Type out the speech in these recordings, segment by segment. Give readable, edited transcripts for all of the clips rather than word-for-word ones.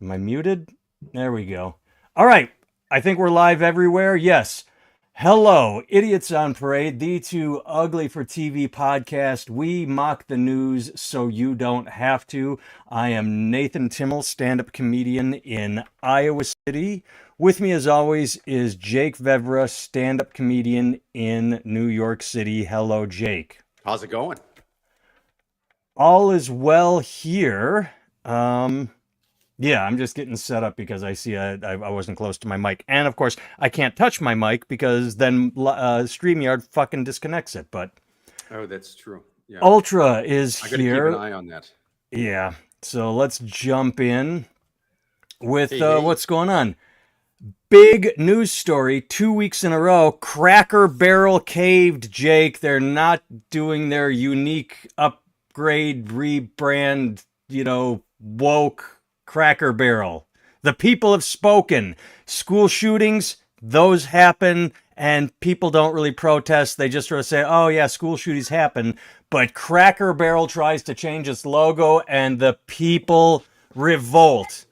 Am I muted? There we go. All right. I think we're live everywhere. Yes. Hello, Idiots on Parade, the too ugly for TV podcast. We mock the news so you don't have to. I am Nathan Timmel, stand-up comedian in Iowa City. With me, as always, is Jake Vevra, stand-up comedian in New York City. Hello, Jake. How's it going? All is well here. Yeah, I'm just getting set up because I see I wasn't close to my mic. And of course, I can't touch my mic because then StreamYard fucking disconnects it. But Oh, that's true. Yeah. Ultra is I gotta here. keep an eye on that. Yeah. So let's jump in with Hey. what's going on. Big news story 2 weeks in a row. Cracker Barrel caved, Jake. They're not doing their unique upgrade, rebrand, woke Cracker Barrel. The people have spoken. School shootings, those happen, and people don't really protest. They just sort of say, oh, yeah, school shootings happen. But Cracker Barrel tries to change its logo, and the people revolt.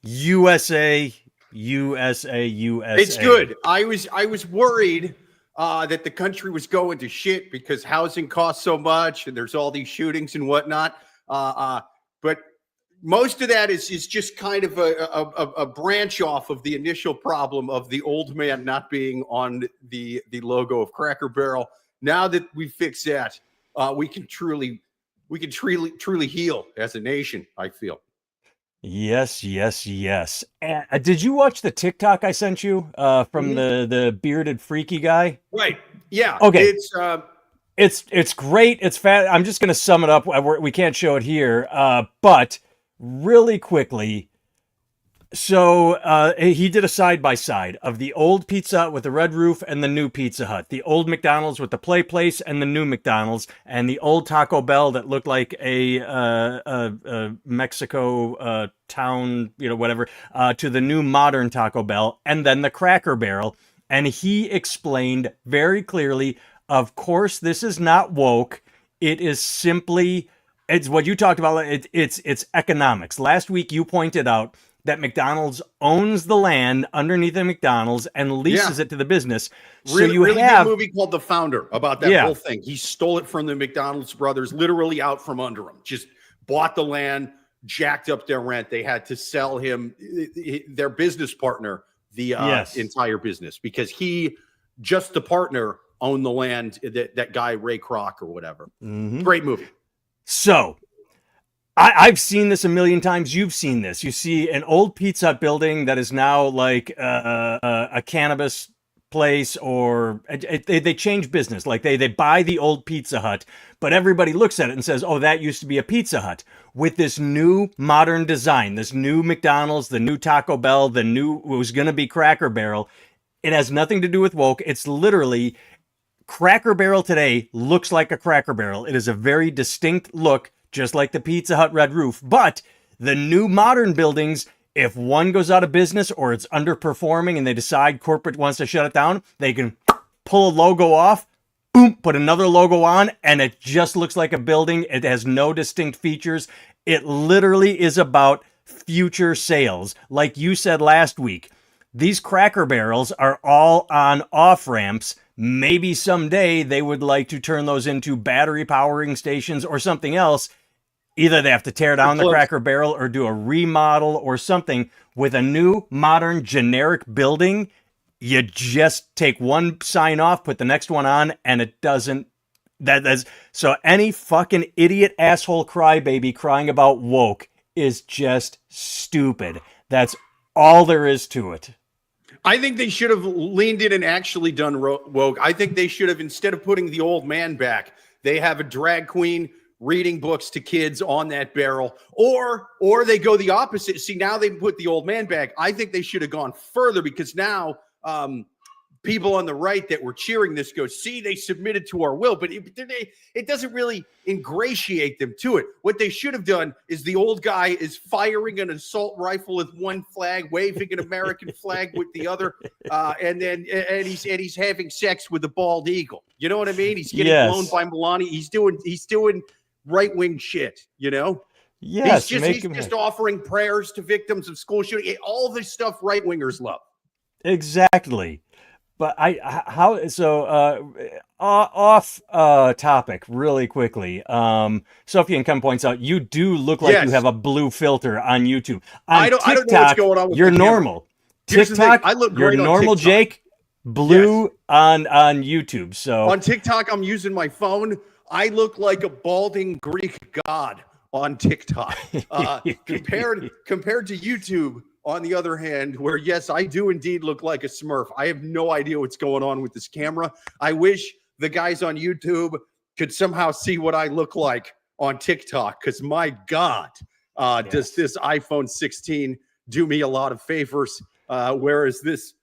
USA. It's good. I was worried that the country was going to shit because housing costs so much and there's all these shootings and whatnot. But most of that is just kind of a branch off of the initial problem of the old man not being on the logo of Cracker Barrel. Now that we fix that, we can truly heal as a nation, I feel. Yes. Did you watch the TikTok I sent you from the bearded freaky guy? Right. Yeah. Okay. It's great. It's fat. I'm just going to sum it up. We can't show it here, but really quickly. So he did a side-by-side of the old Pizza Hut with the red roof and the new Pizza Hut, the old McDonald's with the play place and the new McDonald's, and the old Taco Bell that looked like a Mexico town, whatever, to the new modern Taco Bell, and then the Cracker Barrel. And he explained very clearly, of course, this is not woke. It is simply, it's what you talked about. It's economics. Last week you pointed out that McDonald's owns the land underneath the McDonald's and leases it to the business. Really good movie called The Founder about that whole thing. He stole it from the McDonald's brothers, literally out from under them. Just bought the land, jacked up their rent. They had to sell him, their business partner, the entire business because he, just the partner, owned the land. That guy Ray Kroc or whatever. Mm-hmm. Great movie. So I've seen this a million times. You've seen this. You see an old Pizza Hut building that is now like a cannabis place, or they change business. Like they buy the old Pizza Hut, but everybody looks at it and says, oh, that used to be a Pizza Hut. With this new modern design, this new McDonald's, the new Taco Bell, it was going to be Cracker Barrel. It has nothing to do with woke. It's literally Cracker Barrel today looks like a Cracker Barrel. It is a very distinct look, just like the Pizza Hut red roof. But the new modern buildings, if one goes out of business or it's underperforming and they decide corporate wants to shut it down, they can pull a logo off, boom, put another logo on, and it just looks like a building. It has no distinct features. It literally is about future sales. Like you said last week, these Cracker Barrels are all on off-ramps. Maybe someday they would like to turn those into battery powering stations or something else. Either they have to tear down the Cracker Barrel or do a remodel or something. With a new, modern, generic building, you just take one sign off, put the next one on, and it doesn't. So any fucking idiot asshole crybaby crying about woke is just stupid. That's all there is to it. I think they should have leaned in and actually done woke. I think they should have, instead of putting the old man back, they have a drag queen reading books to kids on that barrel, or they go the opposite. See, now they put the old man back. I think they should have gone further because now people on the right that were cheering this go, see, they submitted to our will, but it doesn't really ingratiate them to it. What they should have done is the old guy is firing an assault rifle with one flag, waving an American flag with the other, and he's having sex with a bald eagle. You know what I mean? He's getting blown by Melania. He's doing right-wing shit, Yes, He's just offering prayers to victims of school shooting. All this stuff right wingers love. exactly. But how so off topic really quickly. Sophie and Kem points out you do look like you Yes. have a blue filter on YouTube. On I don't know what's TikTok, going on with you're the camera. normal. Here's the thing. TikTok, I look you're great on normal, TikTok. Jake. Blue on YouTube. So on TikTok, I'm using my phone. I look like a balding Greek god on TikTok. Compared to YouTube, on the other hand, where yes, I do indeed look like a Smurf. I have no idea what's going on with this camera. I wish the guys on YouTube could somehow see what I look like on TikTok, because my God, does this iPhone 16 do me a lot of favors, whereas this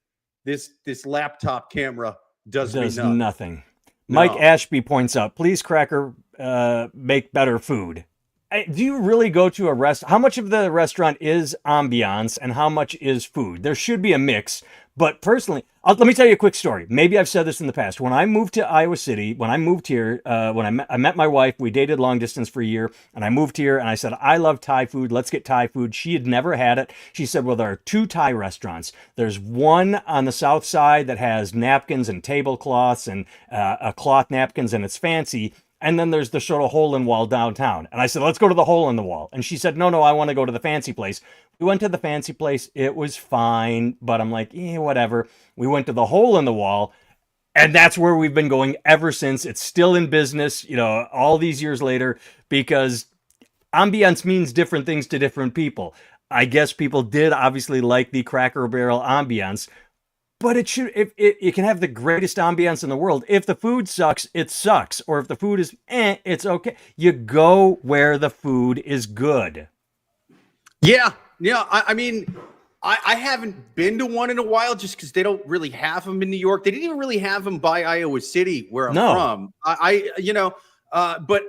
laptop camera does me nothing. No. Mike Ashby points out, please, Cracker, make better food. Do you really go to a restaurant? How much of the restaurant is ambiance and how much is food? There should be a mix. But personally, let me tell you a quick story. Maybe I've said this in the past. When I moved to Iowa City, when I moved here, when I met my wife, we dated long distance for a year, and I moved here, and I said, I love Thai food. Let's get Thai food. She had never had it. She said, well, there are 2 Thai restaurants. There's one on the south side that has napkins and tablecloths and cloth napkins, and it's fancy. And then there's the sort of hole-in-wall downtown. And I said, let's go to the hole-in-the-wall. And she said, no, I want to go to the fancy place. We went to the fancy place. It was fine. But I'm like, whatever. We went to the hole-in-the-wall. And that's where we've been going ever since. It's still in business, all these years later, because ambiance means different things to different people. I guess people did obviously like the Cracker Barrel ambiance. But it can have the greatest ambiance in the world. If the food sucks, it sucks. Or if the food is it's okay. You go where the food is good. Yeah. I mean, I haven't been to one in a while just because they don't really have them in New York. They didn't even really have them by Iowa City, where I'm from. But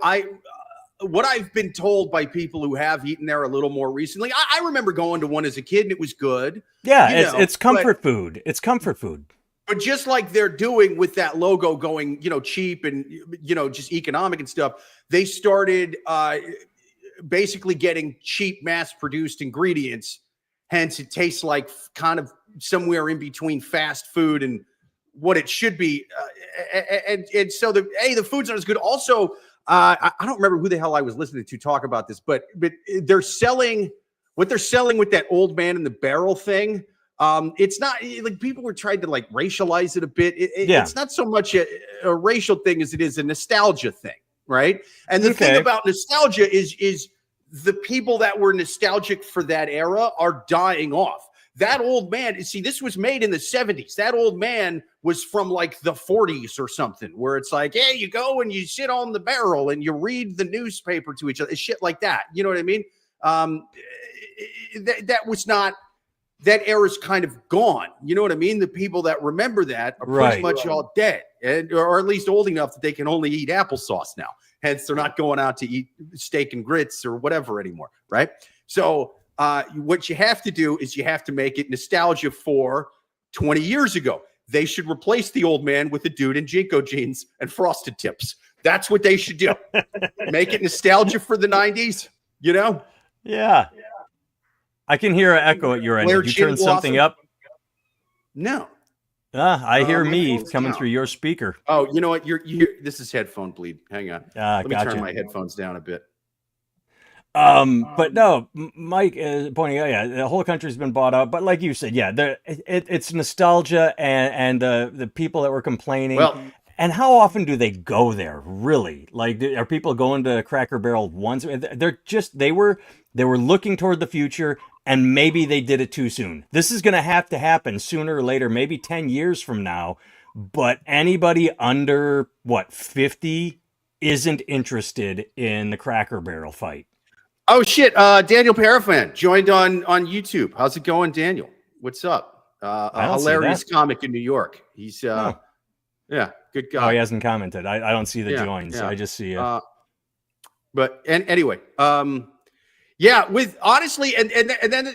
what I've been told by people who have eaten there a little more recently, I remember going to one as a kid and it was good. Yeah, it's comfort food. It's comfort food. But just like they're doing with that logo going, cheap and, just economic and stuff, they started basically getting cheap mass-produced ingredients. Hence, it tastes like kind of somewhere in between fast food and what it should be. And so the food's not as good. Also, I don't remember who the hell I was listening to talk about this, but they're selling what they're selling with that old man in the barrel thing. It's not like people were trying to like racialize it a bit. It's not so much a racial thing as it is a nostalgia thing, right? And the thing about nostalgia is the people that were nostalgic for that era are dying off. That old man, see, this was made in the 70s. That old man was from like the 40s or something, where it's like, hey, you go and you sit on the barrel and you read the newspaper to each other, shit like that. You know what I mean? That was not, that era's kind of gone. You know what I mean? The people that remember that are pretty much all dead, or at least old enough that they can only eat applesauce now. Hence, they're not going out to eat steak and grits or whatever anymore, right? So what you have to do is you have to make it nostalgia for 20 years ago. They should replace the old man with a dude in Jinko jeans and frosted tips. That's what they should do. Make it nostalgia for the 90s, Yeah. I can hear an echo at your end. Did you turn something up? No. I hear me coming through your speaker. Oh, you know what? This is headphone bleed. Hang on. Let me turn my headphones down a bit. But no, Mike is pointing out, the whole country's been bought out. But like you said, it's nostalgia and the people that were complaining. Well, and how often do they go there? Really? Like, are people going to Cracker Barrel once? They were looking toward the future, and maybe they did it too soon. This is going to happen sooner or later, maybe 10 years from now. But anybody under 50 isn't interested in the Cracker Barrel fight. Oh shit! Daniel Parafan joined on YouTube. How's it going, Daniel? What's up? A hilarious comic in New York. He's yeah, good guy. Oh, he hasn't commented. I don't see the joins. Yeah. I just see it. But anyway, with honestly, and then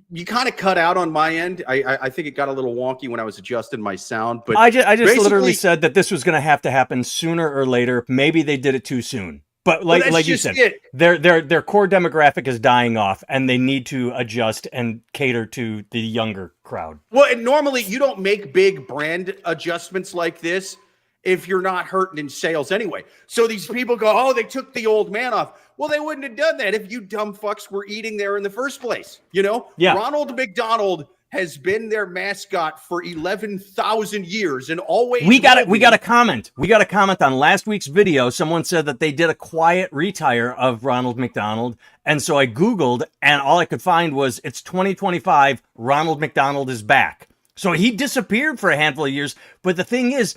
you kind of cut out on my end. I think it got a little wonky when I was adjusting my sound. But I just literally said that this was going to happen sooner or later. Maybe they did it too soon. But Well, that's like you just said, it. their core demographic is dying off, and they need to adjust and cater to the younger crowd. Well, and normally you don't make big brand adjustments like this if you're not hurting in sales anyway. So these people go, oh, they took the old man off. Well, they wouldn't have done that if you dumb fucks were eating there in the first place. You know, Yeah. Ronald McDonald has been their mascot for 11,000 years and always We got will it. We be. got a comment. We got a comment on last week's video. Someone said that they did a quiet retire of Ronald McDonald, and so I Googled, and all I could find was it's 2025. Ronald McDonald is back. So he disappeared for a handful of years. But the thing is,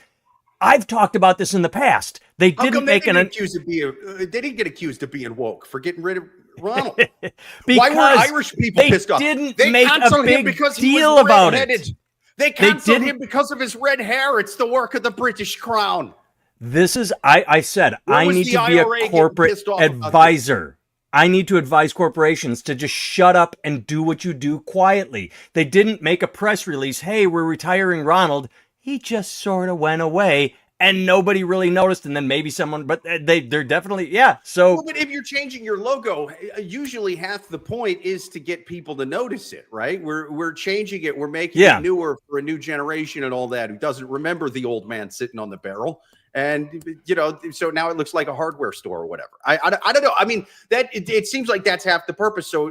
I've talked about this in the past. They How didn't come they make didn't an accuse of being, they didn't get accused of being woke for getting rid of Ronald. because Why were Irish people they pissed off? didn't They make a canceled him big because he deal was about redheaded. it. They canceled didn't- him because of his red hair. It's the work of the British Crown. This is, I said, Where I was need the to be IRA a getting corporate pissed off about this? advisor. I need to advise corporations to just shut up and do what you do quietly. They didn't make a press release. Hey, we're retiring Ronald. He just sort of went away and nobody really noticed. And then maybe someone, but they're definitely, yeah. So, Well, but if you're changing your logo, usually half the point is to get people to notice it, right? We're changing it. We're making Yeah. it newer for a new generation and all that who doesn't remember the old man sitting on the barrel. And, you know, so now it looks like a hardware store or whatever. I don't know. I mean, that it seems like that's half the purpose. So,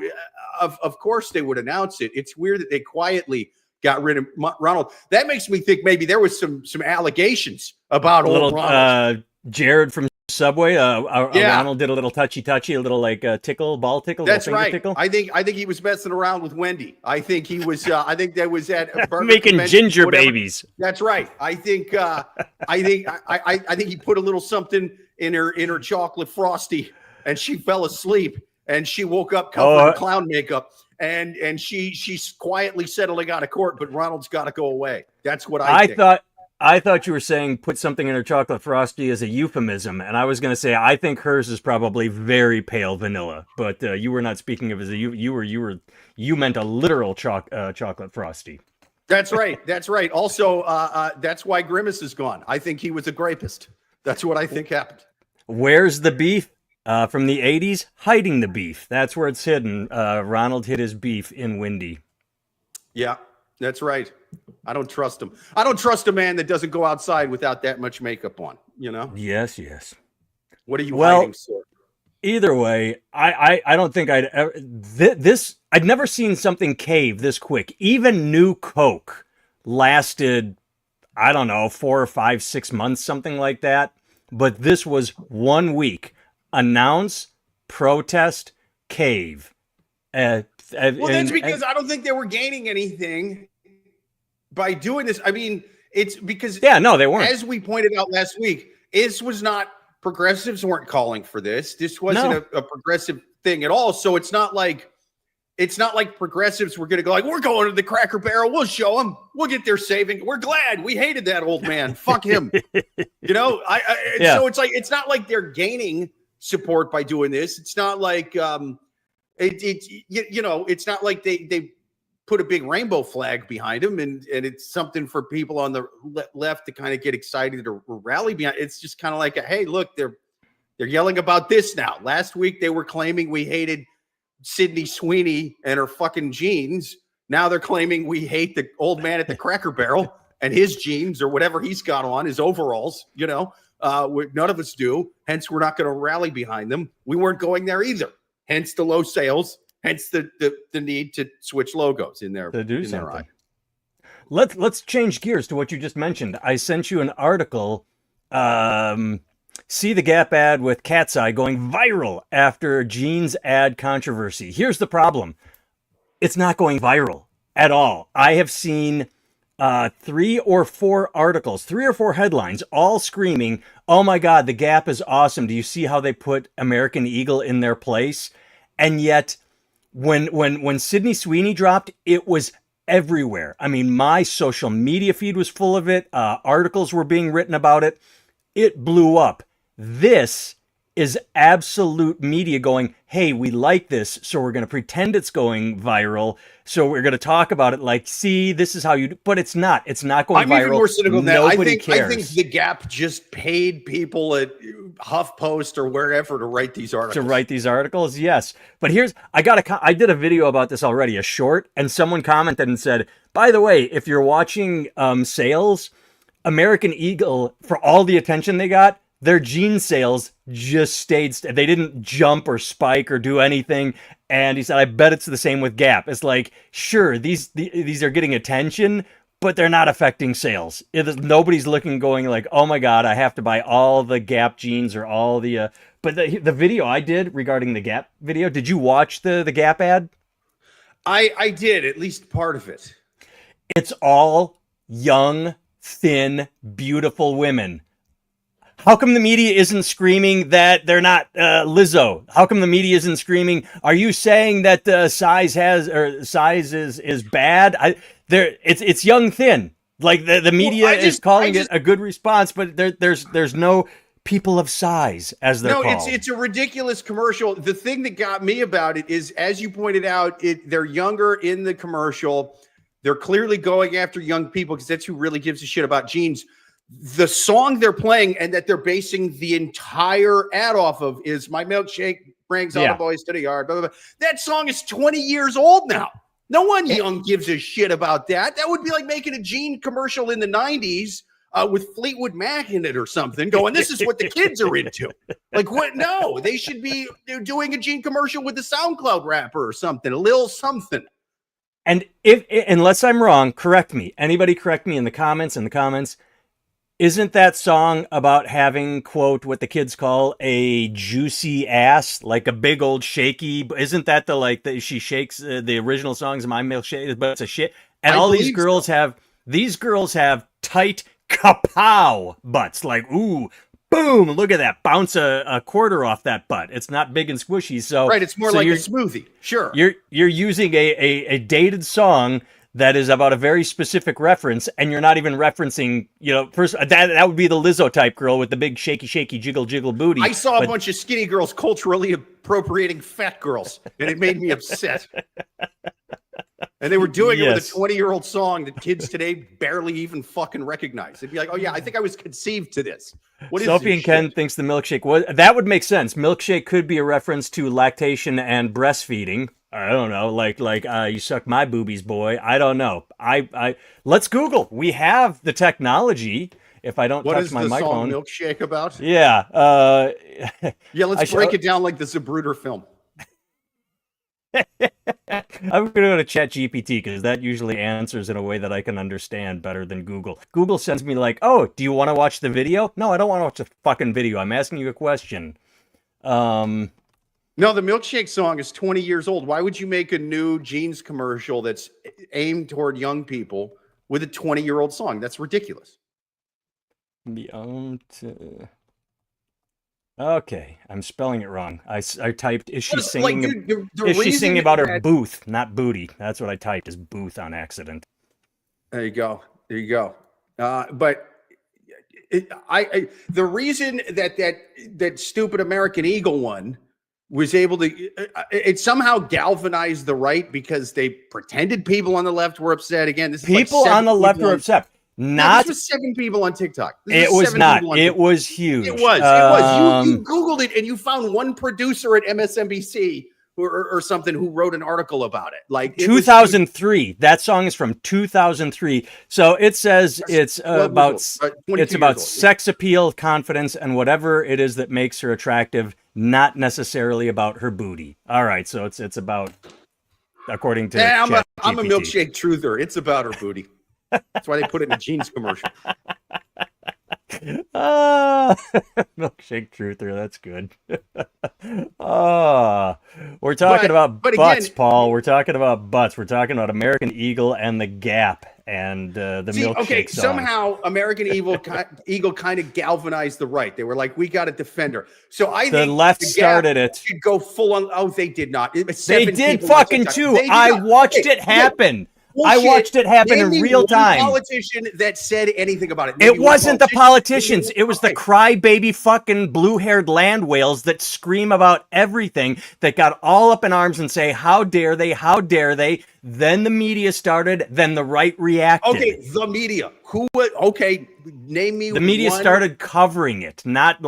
of course, they would announce it. It's weird that they quietly got rid of Ronald. That makes me think maybe there was some allegations about little old Ronald. Jared from Subway, Yeah. Ronald did a little touchy, a little like tickle, ball tickle. That's little finger right. Tickle. I think he was messing around with Wendy. I think he was. I think that was at a burger Making convention, ginger whatever. babies. That's right. I think. I think he put a little something in her chocolate frosty, and she fell asleep, and she woke up covered in clown makeup, and she's quietly settling out of court. But Ronald's got to go away. That's what I think. I thought you were saying put something in her chocolate frosty as a euphemism, and I was going to say I think hers is probably very pale vanilla. But you were not speaking of as a you meant a literal chocolate frosty. That's right. That's right. Also, that's why Grimace is gone. I think he was a grapist. That's what I think happened. Where's the beef? From the 80s, hiding the beef. That's where it's hidden. Ronald hid his beef in Windy. Yeah, that's right. I don't trust him. I don't trust a man that doesn't go outside without that much makeup on, you know? Yes. What are you hiding, sir? Either way, I don't think I'd ever, I'd never seen something cave this quick. Even new Coke lasted, I don't know, 4 or 5, 6 months, something like that. But this was 1 week. Announce, protest, cave. Well, that's because I don't think they were gaining anything by doing this. I mean, it's because yeah, no, they weren't. As we pointed out last week, this was not progressives weren't calling for this. This wasn't a progressive thing at all. So it's not like progressives were going to go like, we're going to the Cracker Barrel. We'll show them. We'll get their saving. We're glad. We hated that old man. Fuck him. You know, So it's like, it's not like they're gaining support by doing this. It's not like, it's not like they put a big rainbow flag behind him and it's something for people on the left to kind of get excited or rally behind. It's just kind of like, hey, look, they're yelling about this now. Last week they were claiming we hated Sydney Sweeney and her fucking jeans. Now they're claiming we hate the old man at the Cracker Barrel and his jeans or whatever he's got on, his overalls, you know. None of us do. Hence, we're not going to rally behind them. We weren't going there either. Hence the low sales. Hence the need to switch logos in there. To do something. Let's change gears to what you just mentioned. I sent you an article. See the Gap ad with Cat's Eye going viral after jeans ad controversy. Here's the problem. It's not going viral at all. I have seen 3 or 4 articles, 3 or 4 headlines, all screaming, oh my God, the Gap is awesome. Do you see how they put American Eagle in their place? And yet, when Sydney Sweeney dropped, it was everywhere. I mean, my social media feed was full of it. Articles were being written about it. It blew up. This is absolute media going, hey, we like this, so we're going to pretend it's going viral. So we're going to talk about it like, see, this is how you do. But it's not. It's not going I'm viral. even more cynical than that. Nobody I think cares. the Gap just paid people at HuffPost or wherever to write these articles. Yes. But I did a video about this already, a short, and someone commented and said, by the way, if you're watching sales, American Eagle, for all the attention they got, their jean sales just stayed. They didn't jump or spike or do anything. And he said, I bet it's the same with Gap. It's like, sure, these are getting attention, but they're not affecting sales. Nobody's looking, going like, oh my God, I have to buy all the Gap jeans or all the. But the video I did regarding the Gap video, did you watch the Gap ad? I did, at least part of it. It's all young, thin, beautiful women. How come the media isn't screaming that they're not Lizzo? How come the media isn't screaming? Are you saying that size is bad? It's young thin. Like the media is calling it a good response, but there's no people of size as they're called. No, it's a ridiculous commercial. The thing that got me about it is, as you pointed out, they're younger in the commercial. They're clearly going after young people because that's who really gives a shit about jeans. The song they're playing and that they're basing the entire ad off of is "My Milkshake Brings All the Boys to the Yard." Blah, blah, blah. That song is 20 years old now. No one young gives a shit about that. That would be like making a jean commercial in the 90s with Fleetwood Mac in it or something, going, this is what the kids are into. Like, what? No, they should be doing a jean commercial with the SoundCloud rapper or something, a little something. And unless I'm wrong, correct me. Anybody correct me in the comments. Isn't that song about having, quote, what the kids call a juicy ass, like a big old shaky? Isn't that she shakes the original songs of My Milkshake, but it's a shit. And all these girls have tight kapow butts, like, ooh, boom, look at that, bounce a quarter off that butt. It's not big and squishy. So right, it's more like a smoothie. Sure. You're using a dated song that is about a very specific reference, and you're not even referencing, first that would be the Lizzo type girl with the big shaky, jiggle booty. I saw a bunch of skinny girls culturally appropriating fat girls, and it made me upset. And they were doing it with a 20-year-old song that kids today barely even fucking recognize. They'd be like, oh yeah, I think I was conceived to this. What is Sophie and Ken thinks the milkshake that would make sense. Milkshake could be a reference to lactation and breastfeeding. I don't know, like you suck my boobies, boy. I don't know. I let's Google. We have the technology. If I don't touch my microphone, what is the song Milkshake about? Yeah. Yeah, let's break it down like the Zapruder film. I'm going to go to ChatGPT because that usually answers in a way that I can understand better than Google. Google sends me like, oh, do you want to watch the video? No, I don't want to watch the fucking video. I'm asking you a question. No, the Milkshake song is 20 years old. Why would you make a new jeans commercial that's aimed toward young people with a 20-year-old song? That's ridiculous. Okay, I'm spelling it wrong. I typed, is she singing? Like, dude, is she singing about her booth, not booty? That's what I typed, is booth on accident. There you go. But the reason that stupid American Eagle one was able to, it somehow galvanized the right because they pretended people on the left were upset. Again, this is people on the left were upset. This was 7 people on TikTok. It was not. It was huge. It was. You Googled it and you found one producer at MSNBC or something who wrote an article about it. Like 2003. That song is from 2003. So it says it's about sex appeal, confidence, and whatever it is that makes her attractive. Not necessarily about her booty. All right. So it's about, according to I'm a milkshake truther. It's about her booty. That's why they put it in a jeans commercial. Milkshake truther. That's good. We're talking about butts, Paul. We're talking about butts. We're talking about American Eagle and the Gap and the milkshake song. Somehow American Eagle kind of galvanized the right. They were like, we got to defend her. So I think the left started it. Should go full on. Oh, they did not. They did fucking too. I watched it happen. I watched it happen in real time. Politician that said anything about it. It wasn't the politicians. It was the crybaby fucking blue-haired land whales that scream about everything, that got all up in arms and say, how dare they? How dare they? Then the media started. Then the right reacted. Okay, the media. Who would? Okay, name me. The media started covering it, not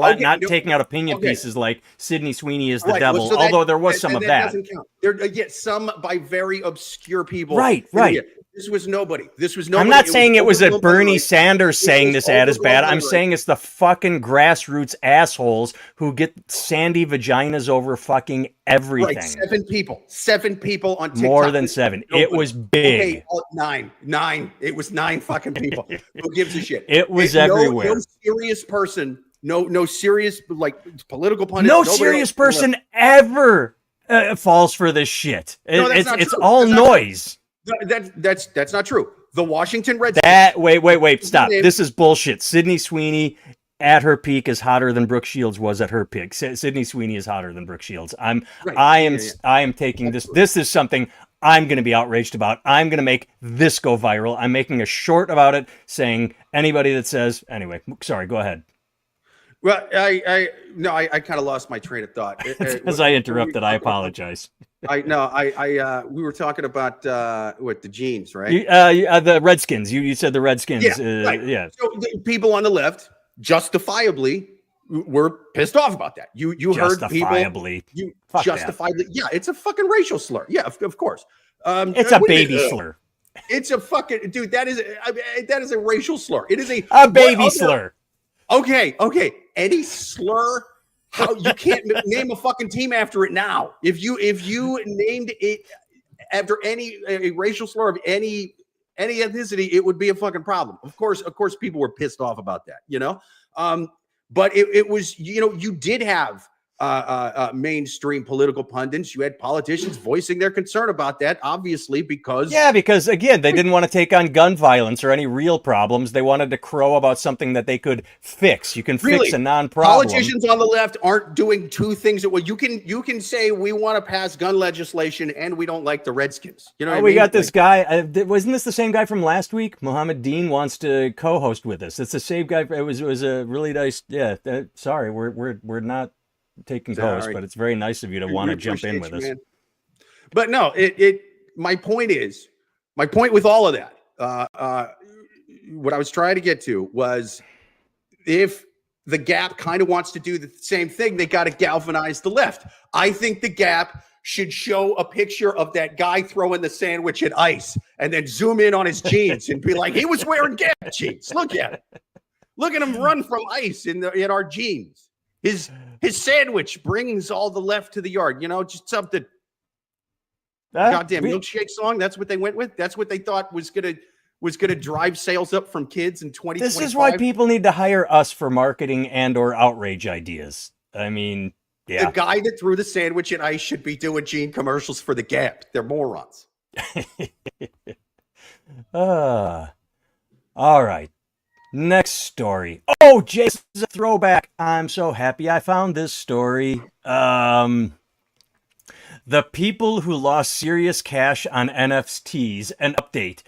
taking out opinion pieces like Sydney Sweeney is the devil. So although there was some of that. Doesn't count. There, some by very obscure people. Right. This was nobody. I'm not saying it was a Bernie Sanders saying this ad is bad. I'm saying it's the fucking grassroots assholes who get sandy vaginas over fucking everything. Right, 7 people on TikTok. More than 7. It was big. Okay, 9. It was 9 fucking people. Who gives a shit? It was everywhere. No serious person. No serious like political pundit. No serious person ever falls for this shit. It's all noise. That's not true. The Washington Redskins. Wait, stop. This is bullshit. Sydney Sweeney at her peak is hotter than Brooke Shields was at her peak. Sydney Sweeney is hotter than Brooke Shields. I am taking this. This is something I'm going to be outraged about. I'm going to make this go viral. I'm making a short about it saying anybody that says, anyway, sorry, go ahead. Well, I kind of lost my train of thought. As I interrupted, I apologize. We were talking about the jeans, right? The Redskins. You said the Redskins. Yeah. So the people on the left justifiably were pissed off about that. You heard people. Justifiably. Yeah, it's a fucking racial slur. Yeah, of course. It's a baby slur. It's a fucking dude. That is a racial slur. It is a baby slur. Okay. Any slur. How you can't name a fucking team after it now? If you named it after a racial slur of any ethnicity, it would be a fucking problem. Of course, people were pissed off about that, you know. But it was, you know, you did have mainstream political pundits. You had politicians voicing their concern about that, obviously, because again, they didn't want to take on gun violence or any real problems. They wanted to crow about something that they could fix. You can fix a non-problem. Politicians on the left aren't doing two things at once. You can say we want to pass gun legislation and we don't like the Redskins. You know what I mean? We got this guy. Wasn't this the same guy from last week? Mohammed Dean wants to co-host with us. It's the same guy. It was a really nice. Yeah. Sorry, we're not taking co-host, but it's very nice of you to want to jump in with us. Man. But no, my point with all of that, what I was trying to get to was, if the Gap kind of wants to do the same thing, they got to galvanize the left. I think the Gap should show a picture of that guy throwing the sandwich at ice and then zoom in on his jeans and be like, he was wearing Gap jeans. Look at him run from ice in our jeans. His sandwich brings all the left to the yard. You know, just something. Goddamn milkshake song. That's what they went with. That's what they thought was gonna drive sales up from kids in 2025. This is why people need to hire us for marketing and or outrage ideas. I mean, yeah. The guy that threw the sandwich at ice should be doing jean commercials for the Gap. They're morons. All right. Next story. Oh, Jason's a throwback. I'm so happy I found this story. The people who lost serious cash on NFTs, an update.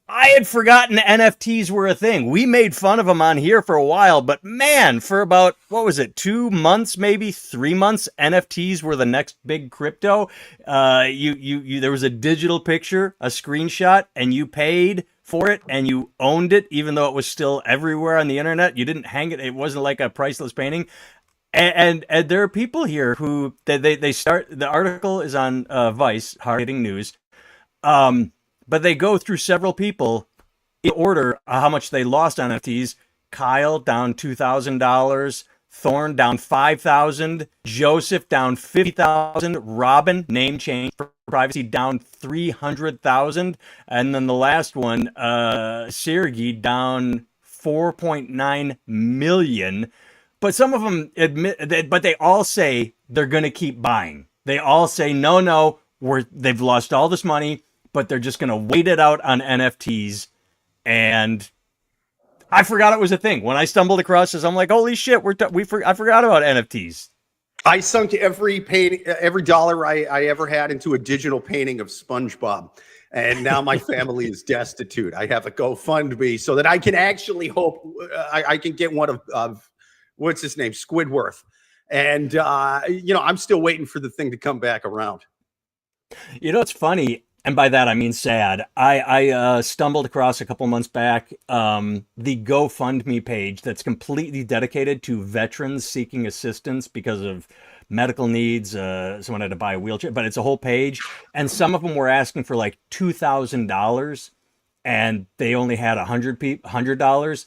I had forgotten NFTs were a thing. We made fun of them on here for a while, but man, for about, 2 months, maybe 3 months, NFTs were the next big crypto. There was a digital picture, a screenshot, and you paid for it and you owned it, even though it was still everywhere on the internet. You didn't hang it. It wasn't like a priceless painting. And there are people here who they start. The article is on Vice, hard-hitting news. But they go through several people in order how much they lost on NFTs. Kyle down $2,000. Thorne down $5,000. Joseph down $50,000. Robin, name change for privacy, down $300,000. And then the last one, Sergey, down $4.9 million. But some of them admit, but they all say they're going to keep buying. They all say, no, they've lost all this money, but they're just going to wait it out on NFTs. And I forgot it was a thing. When I stumbled across this, I'm like, holy shit, I forgot about NFTs. I sunk every painting, every dollar I ever had into a digital painting of SpongeBob. And now my family is destitute. I have a GoFundMe so that I can actually hope I can get one of what's his name, Squidward. And, I'm still waiting for the thing to come back around. You know, it's funny, and by that I mean sad. I stumbled across a couple months back the GoFundMe page that's completely dedicated to veterans seeking assistance because of medical needs. Someone had to buy a wheelchair, but it's a whole page, and some of them were asking for like $2,000, and they only had $100.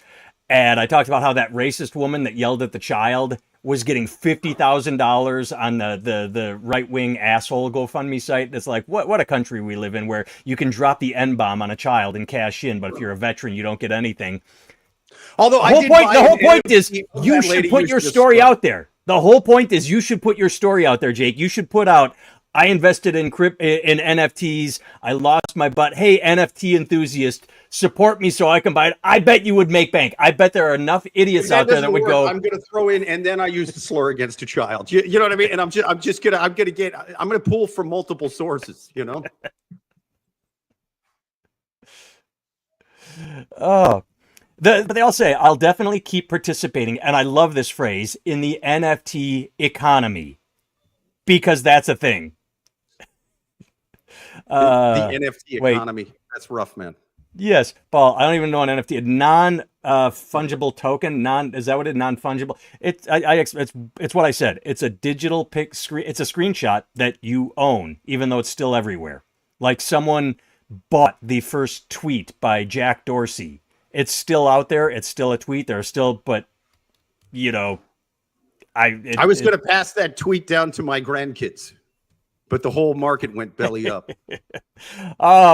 And I talked about how that racist woman that yelled at the child was getting $50,000 on the right wing asshole GoFundMe site. It's like, what a country we live in, where you can drop the N bomb on a child and cash in, but if you're a veteran, you don't get anything. Although the whole point is you should put your story out there. The whole point is you should put your story out there, Jake. You should put out, I invested in NFTs. I lost my butt. Hey, NFT enthusiast, support me so I can buy it. I bet you would make bank. I bet there are enough idiots out there that would go. I'm going to throw in, and then I use the slur against a child. You know what I mean? And I'm going to pull from multiple sources. Oh, but they all say I'll definitely keep participating, and I love this phrase, in the NFT economy, because that's a thing. The NFT economy. Wait. That's rough, man. Yes, Paul. I don't even know an NFT. Non-fungible token. Is that what it is? Non-fungible. It's what I said. It's a digital screen. It's a screenshot that you own, even though it's still everywhere. Like someone bought the first tweet by Jack Dorsey. It's still out there. It's still a tweet. There's still, but I was going to pass that tweet down to my grandkids. But the whole market went belly up.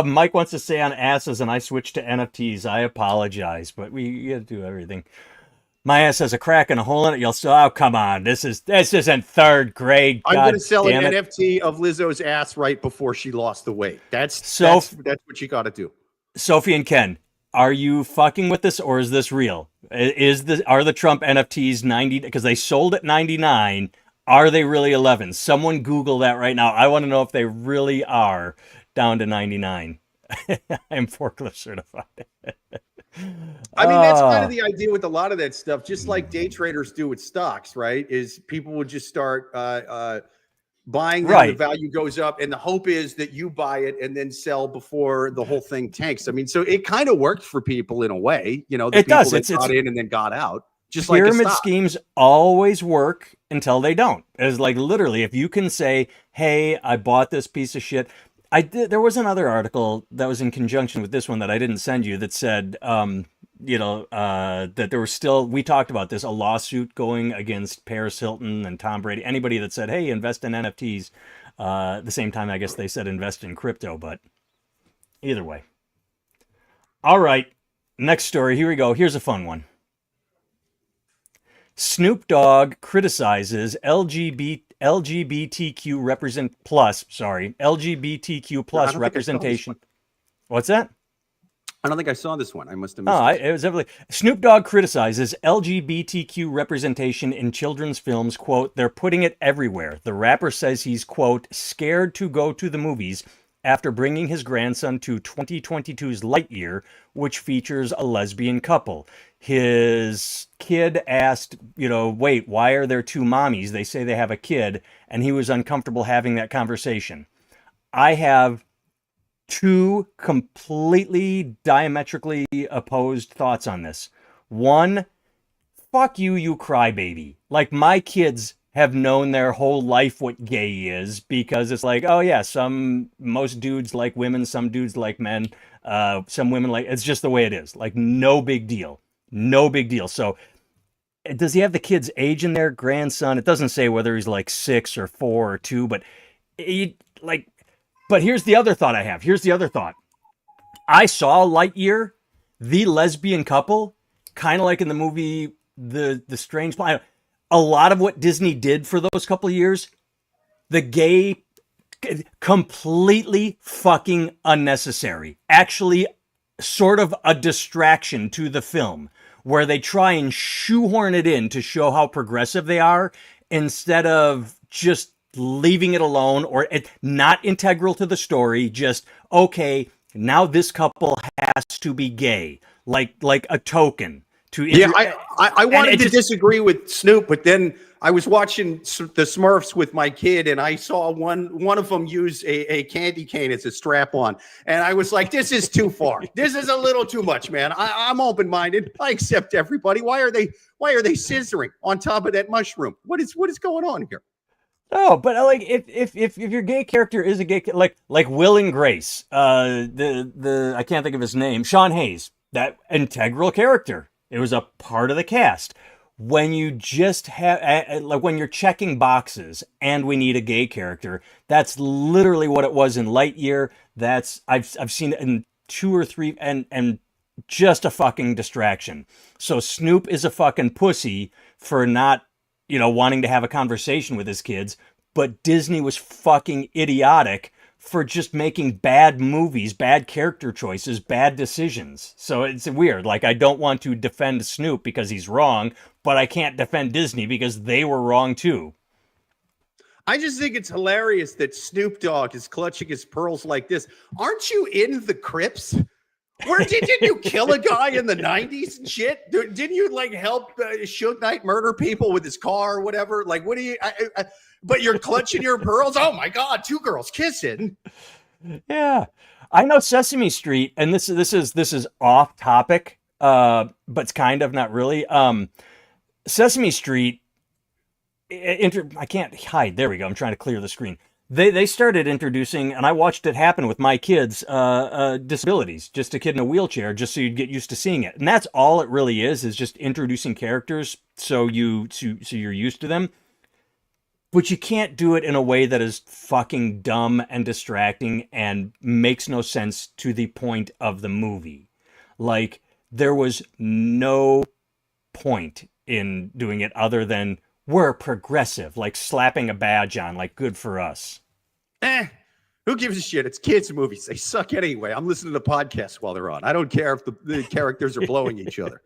Mike wants to say on asses, and I switched to NFTs. I apologize, but we got to do everything. My ass has a crack and a hole in it. You'll still, oh, come on. This isn't third grade. I'm going to sell an NFT of Lizzo's ass right before she lost the weight. That's what you got to do. Sophie and Ken, are you fucking with this, or is this real? Are the Trump NFTs 90? Because they sold at 99. Are they really 11? Someone Google that right now. I want to know if they really are down to 99. I'm forklift certified. I mean, that's kind of the idea with a lot of that stuff, just like day traders do with stocks, right? Is people would just start buying them, right. The value goes up, and the hope is that you buy it and then sell before the whole thing tanks. I mean, so it kind of worked for people in a way, the it people does. that got in and then got out. Just pyramid like schemes always work until they don't. It's like literally, if you can say, "Hey, I bought this piece of shit." There was another article that was in conjunction with this one that I didn't send you that said, that there was still. We talked about this, a lawsuit going against Paris Hilton and Tom Brady. Anybody that said, "Hey, invest in NFTs." At the same time, I guess they said invest in crypto, but either way. All right, next story. Here we go. Here's a fun one. Snoop Dogg criticizes LGBTQ plus representation. What's that? I don't think I saw this one. I must have missed it. It was definitely Snoop Dogg criticizes LGBTQ representation in children's films. Quote, they're putting it everywhere. The rapper says he's, quote, scared to go to the movies after bringing his grandson to 2022's Lightyear, which features a lesbian couple. His kid asked, wait, why are there two mommies? They say they have a kid, and he was uncomfortable having that conversation. I have two completely diametrically opposed thoughts on this. One, fuck you, you crybaby. Like, my kids have known their whole life what gay is, because it's like, oh yeah, most dudes like women, some dudes like men, some women like, it's just the way it is. Like, no big deal. No big deal. So does he have the kid's age in there, grandson? It doesn't say whether he's like 6 or 4 or 2, but but here's the other thought I have. Here's the other thought. I saw Lightyear, the lesbian couple, kind of like in the movie, The Strange Planet. A lot of what Disney did for those couple of years, the gay, completely fucking unnecessary. Actually, sort of a distraction to the film, where they try and shoehorn it in to show how progressive they are, instead of just leaving it alone or it not integral to the story. Just okay, now this couple has to be gay, like a token to Yeah, inter- I and wanted it to just disagree with Snoop, but then I was watching the Smurfs with my kid, and I saw one of them use a candy cane as a strap on, and I was like, "This is too far. This is a little too much, man." I'm open minded. I accept everybody. Why are they scissoring on top of that mushroom? What is going on here? no, but like if your gay character is a like Will and Grace, the I can't think of his name, Sean Hayes, that integral character. It was a part of the cast. When you just have like when you're checking boxes and we need a gay character, that's literally what it was in Lightyear. That's I've seen it in two or three and just a fucking distraction. So Snoop is a fucking pussy for not, wanting to have a conversation with his kids, but Disney was fucking idiotic for just making bad movies, bad character choices, bad decisions. So it's weird. Like, I don't want to defend Snoop because he's wrong, but I can't defend Disney because they were wrong too. I just think it's hilarious that Snoop Dogg is clutching his pearls like this. Aren't you in the Crips? Where didn't you kill a guy in the 90s and shit? Didn't you like help Suge Knight murder people with his car or whatever? Like, what do you, but you're clutching your pearls? Oh my God, two girls kissing. Yeah. I know Sesame Street, and this is off topic, but it's kind of not really. Sesame Street I can't hide. There we go. I'm trying to clear the screen. They started introducing, and I watched it happen with my kids, disabilities. Just a kid in a wheelchair, just so you'd get used to seeing it. And that's all it really is just introducing characters so you're used to them. But you can't do it in a way that is fucking dumb and distracting and makes no sense to the point of the movie. Like, there was no point in doing it other than we're progressive, like slapping a badge on, like good for us. Who gives a shit? It's kids' movies. They suck anyway. I'm listening to podcasts while they're on. I don't care if the characters are blowing each other.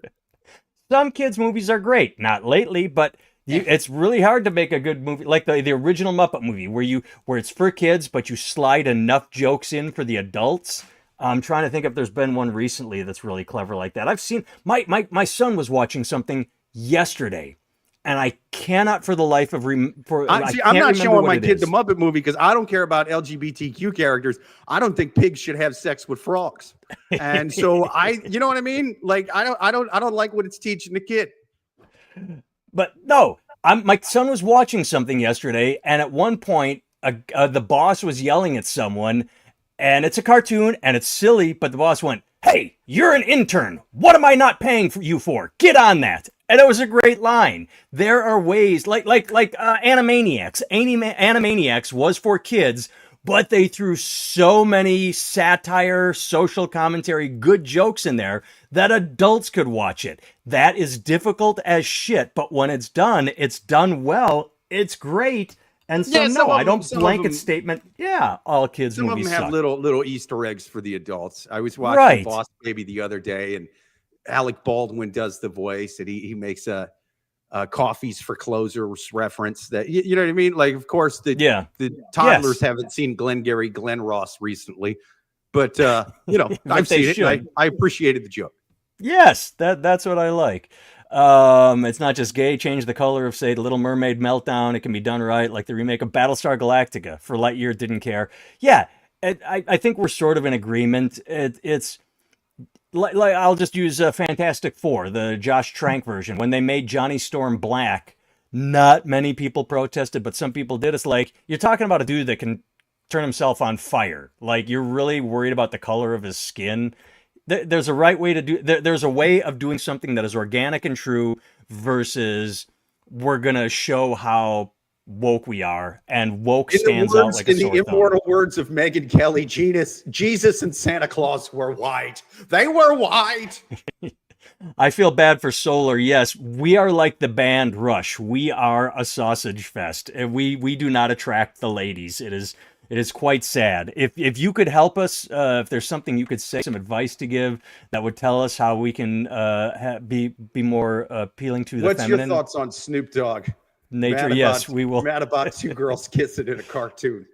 Some kids' movies are great. Not lately, but it's really hard to make a good movie like the original Muppet movie where it's for kids, but you slide enough jokes in for the adults. I'm trying to think if there's been one recently that's really clever like that. I've seen my son was watching something yesterday, and I cannot for the life of I'm I not can't remember showing what my it kid is. the Muppet movie because I don't care about LGBTQ characters. I don't think pigs should have sex with frogs, and so you know what I mean? Like I don't like what it's teaching the kid. But no, my son was watching something yesterday, and at one point, the boss was yelling at someone, and it's a cartoon, and it's silly, but the boss went, "Hey, you're an intern. What am I not paying for you for? Get on that." And it was a great line. There are ways, like Animaniacs. Animaniacs was for kids, but they threw so many satire, social commentary, good jokes in there that adults could watch it. That is difficult as shit, but when it's done well. It's great. And so Yeah, no, I don't some of blanket them, statement. Yeah, all kids some of them movies have suck. little Easter eggs for the adults. I was watching Right. Boss Baby the other day, and Alec Baldwin does the voice, and he makes a coffees for closers reference that you know what I mean. Like, of course, Yeah. the toddlers Yes. haven't seen Glengarry Glen Ross recently, but But I've they seen it. And should. I appreciated the joke. Yes, that's what I like. It's not just gay. Change the color of, say, the Little Mermaid meltdown. It can be done right, like the remake of Battlestar Galactica. For Lightyear, didn't care. Yeah, I think we're sort of in agreement. It's like I'll just use Fantastic Four, the Josh Trank version. When they made Johnny Storm black, not many people protested, but some people did. It's like you're talking about a dude that can turn himself on fire. Like, you're really worried about the color of his skin. There's a right way to do. There's a way of doing something that is organic and true versus we're gonna show how woke we are, and woke stands out like a In the sore thumb. immortal words of Megyn Kelly, Jesus and Santa Claus were white. They were white. I feel bad for Solar. Yes, we are like the band Rush. We are a sausage fest. We do not attract the ladies. It is quite sad. If you could help us, if there's something you could say, some advice to give that would tell us how we can be more appealing to the What's feminine. your thoughts on Snoop Dogg? Nature, yes, we will. Mad about two girls kissing in a cartoon.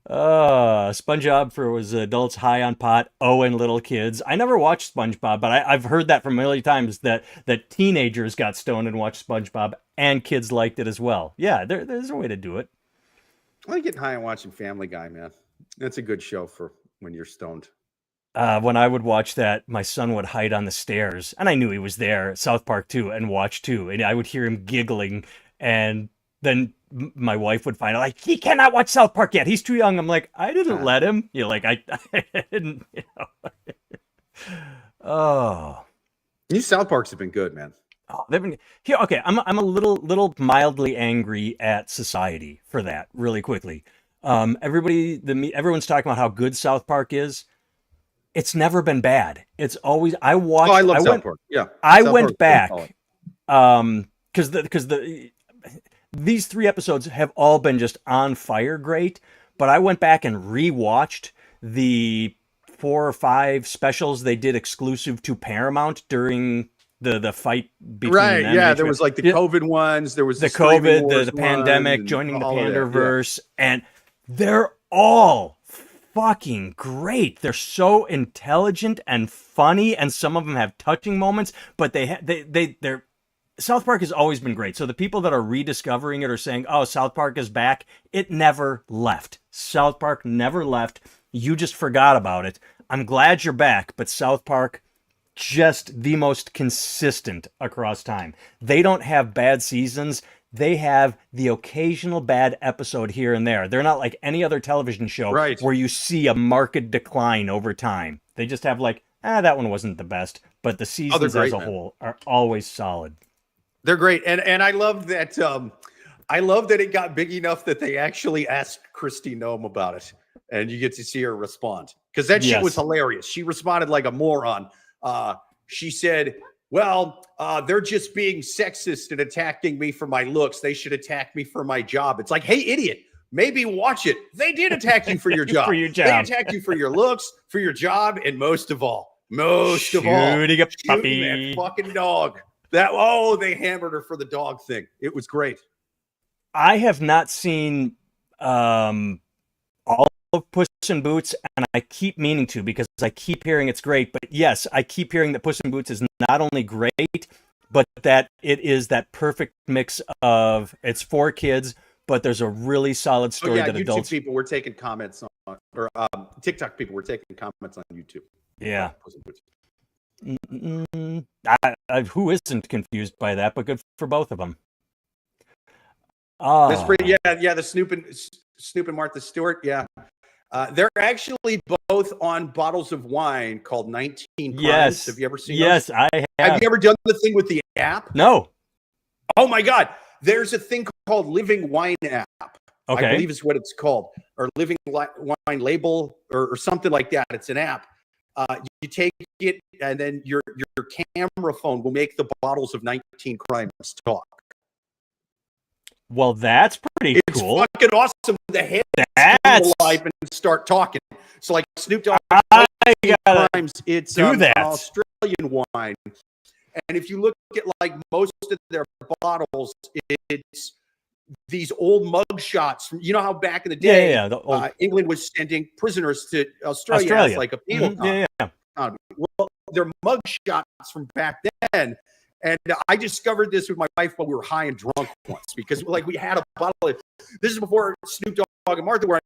SpongeBob for was adults high on pot, and little kids. I never watched SpongeBob, but I've heard that from a million times that teenagers got stoned and watched SpongeBob, and kids liked it as well. Yeah, there's a way to do it. I like getting high and watching Family Guy, man. That's a good show for when you're stoned. When I would watch that, my son would hide on the stairs, and I knew he was there. South Park too, and watch too, and I would hear him giggling, and then my wife would find out like he cannot watch South Park yet. He's too young. I'm like, I didn't let him. You're like, I didn't. You know. Oh, These South Parks have been good, man. oh, they've been here. Okay, I'm a little mildly angry at society for that. Really quickly, everyone's talking about how good South Park is. It's never been bad. It's always I watched. Oh, I love South Park. Yeah, I South went Park's back because these 3 episodes have all been just on fire great. But I went back and rewatched the 4 or 5 specials they did exclusive to Paramount during the fight between right. them. Yeah, there was like the COVID ones. There was the Streaming COVID, Wars the pandemic, one, joining the all of that, Panderverse, and they're all fucking great. They're so intelligent and funny, and some of them have touching moments. But they're South Park has always been great. So the people that are rediscovering it are saying, "Oh, South Park is back." It never left. South Park never left. You just forgot about it. I'm glad you're back, but South Park just the most consistent across time. They don't have bad seasons. They have the occasional bad episode here and there. They're not like any other television show Right. where you see a marked decline over time. They just have like, that one wasn't the best, but the seasons great, as a man. whole are always solid. They're great, and I love that. I love that it got big enough that they actually asked Christy Nome about it, and you get to see her respond because that shit was hilarious. She responded like a moron. She said, "Well, they're just being sexist and attacking me for my looks. They should attack me for my job." It's like, hey, idiot, maybe watch it. They did attack you for your job. For your job. They attacked you for your looks, for your job, and most of all, shooting a puppy. that fucking dog. They hammered her for the dog thing. It was great. I have not seen all of Puss in Boots, and I keep meaning to because I keep hearing it's great. But yes, I keep hearing that Puss in Boots is not only great, but that it is that perfect mix of it's for kids, but there's a really solid story that YouTube adults. people were taking comments on, or TikTok people were taking comments on YouTube. Yeah. Puss in Boots. Who isn't confused by that? But good for both of them. That's pretty, yeah. The Snoop and Martha Stewart, yeah. They're actually both on bottles of wine called 19 Crimes. Yes. Have you ever seen Yes, those? I have. Have you ever done the thing with the app? No. Oh my God. There's a thing called Living Wine app. Okay. I believe is what it's called, or Living Wine Label, or something like that. It's an app. You take it, and then your camera phone will make the bottles of 19 Crimes talk. Well, that's pretty cool. It's fucking awesome. The heads That's alive and start talking. So like Snoop Dogg, I gotta Crimes, it's do that. Australian wine. And if you look at like most of their bottles, it's these old mug shots from, you know how back in the day, the old England was sending prisoners to Australia. As like a penal colony. Well, they're mug shots from back then. And I discovered this with my wife while we were high and drunk once, because like we had a bottle of, this is before Snoop Dogg and Martha were,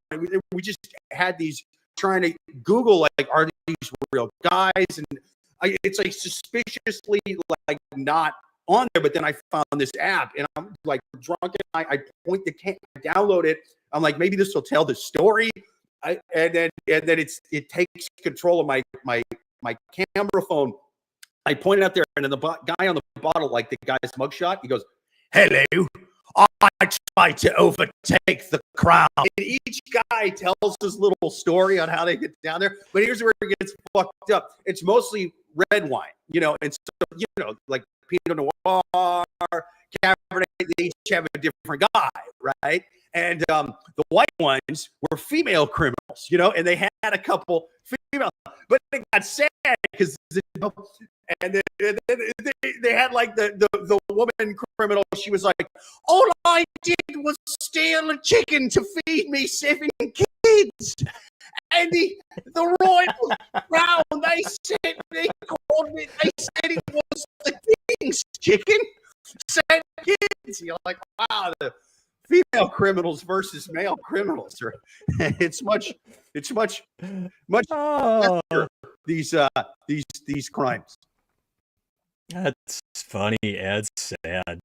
we just had these, trying to Google like, are these real guys? And it's like suspiciously like not on there, but then I found this app and I'm like drunk and I point the I download it. I'm like, maybe this will tell the story. And then it takes control of my camera phone. I pointed out there, and then the guy on the bottle, like the guy's mugshot, he goes, "Hello, I tried to overtake the crown." And each guy tells his little story on how they get down there. But here's where it gets fucked up. It's mostly red wine, and so, like Pinot Noir, Cabernet, they each have a different guy, right? And the white ones were female criminals, and they had a couple female, but it got sad because And then they had like the woman criminal. She was like, all I did was steal a chicken to feed me 7 kids. And the royal crown, they said it was the king's chicken. 7 kids. You're like, wow, the female criminals versus male criminals. It's much faster, these crimes. That's funny. It's sad.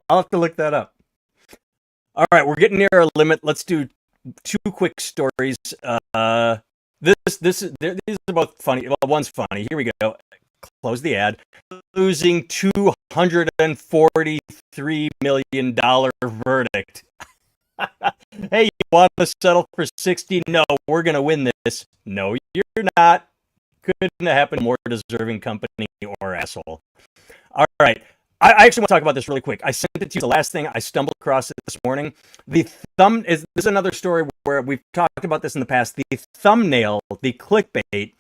I'll have to look that up. All right, we're getting near our limit. Let's do 2 quick stories. These are both funny. Well, one's funny. Here we go. Close the ad. Losing $243 million verdict. Hey, you want to settle for 60? No, we're going to win this. No, you're not. Couldn't have happened to a more deserving company or asshole. All right. I actually want to talk about this really quick. I sent it to you. The last thing I stumbled across it this morning. This is another story where we've talked about this in the past. The thumbnail, the clickbait,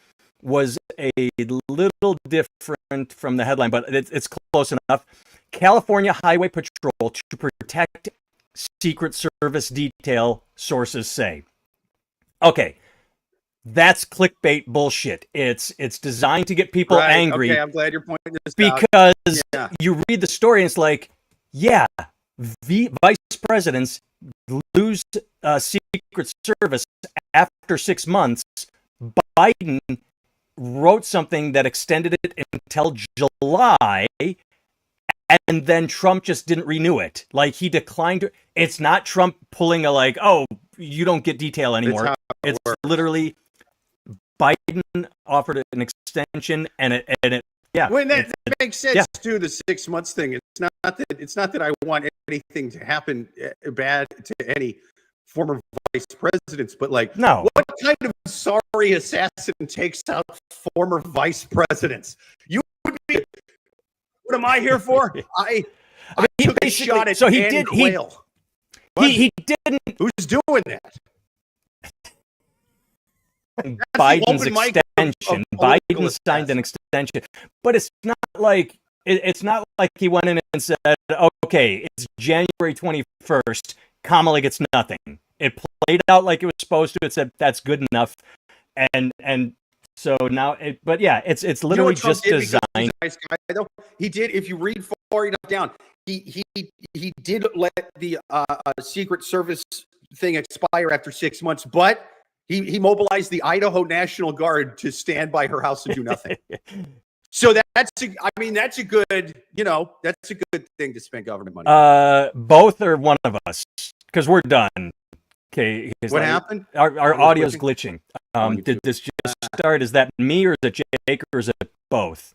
was a little different from the headline, but it's close enough. California Highway Patrol to protect Secret Service detail, sources say. Okay. That's clickbait bullshit. It's designed to get people angry. Okay, I'm glad you're pointing this out. Because you read the story and it's like, yeah, vice presidents lose Secret Service after 6 months. Biden wrote something that extended it until July, and then Trump just didn't renew it. Like, he declined. It's not Trump pulling a like, oh, you don't get detail anymore. It's literally Biden offered an extension, and it yeah. Well, that makes sense too. The 6 months thing. It's not that I want anything to happen bad to any former vice presidents, but like, no. What kind of sorry assassin takes out former vice presidents? You would be. What am I here for? I took a shot at so he Dan did. Quayle. He didn't. Who's doing that? Biden's extension. Biden signed an extension, but it's not like he went in and said, "Okay, it's January 21st. Kamala gets nothing." It played out like it was supposed to. It said that's good enough, and so now. But yeah, it's literally just designed. He's a nice guy, though. He did. If you read far enough down, he did let the Secret Service thing expire after 6 months, but. He mobilized the Idaho National Guard to stand by her house and do nothing. So that's a good thing to spend government money. Both are one of us because we're done. Okay. What happened? Our audio's glitching. Did this just start? Is that me or is it Jake or is it both?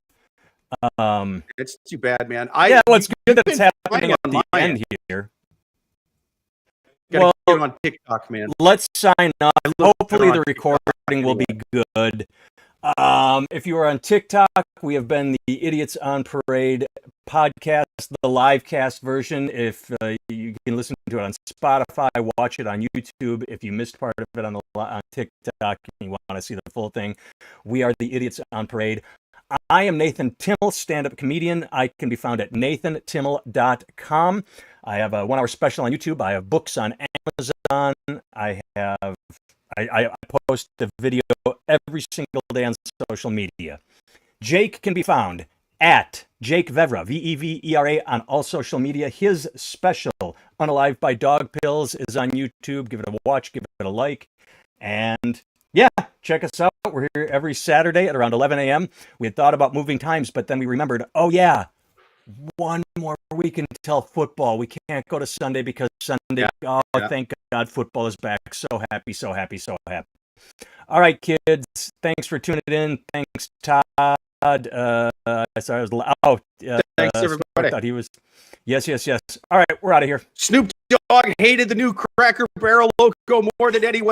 It's too bad, man. It's good that it's happening at the end here. Gotta get on TikTok, man. Let's sign off. Hopefully the recording will be good. If you are on TikTok, we have been the Idiots on Parade podcast, the live cast version. If you can listen to it on Spotify, watch it on YouTube. If you missed part of it on TikTok and you want to see the full thing, we are the Idiots on Parade. I am Nathan Timmel, stand-up comedian. I can be found at nathantimmel.com. I have a 1-hour special on YouTube. I have books on Amazon. I post the video every single day on social media. Jake can be found at Jake Vevra, Vevera, on all social media. His special, Unalive by Dog Pills, is on YouTube. Give it a watch, give it a like. And yeah, check us out. We're here every Saturday at around 11 a.m. We had thought about moving times, but then we remembered, oh yeah, one more week until football. We can't go to Sunday because Sunday, thank God football is back. So happy, so happy, so happy. All right, kids. Thanks for tuning in. Thanks, Todd. Sorry, I was thanks, everybody. I thought he was. Yes. All right, we're out of here. Snoop Dogg hated the new Cracker Barrel logo more than anyone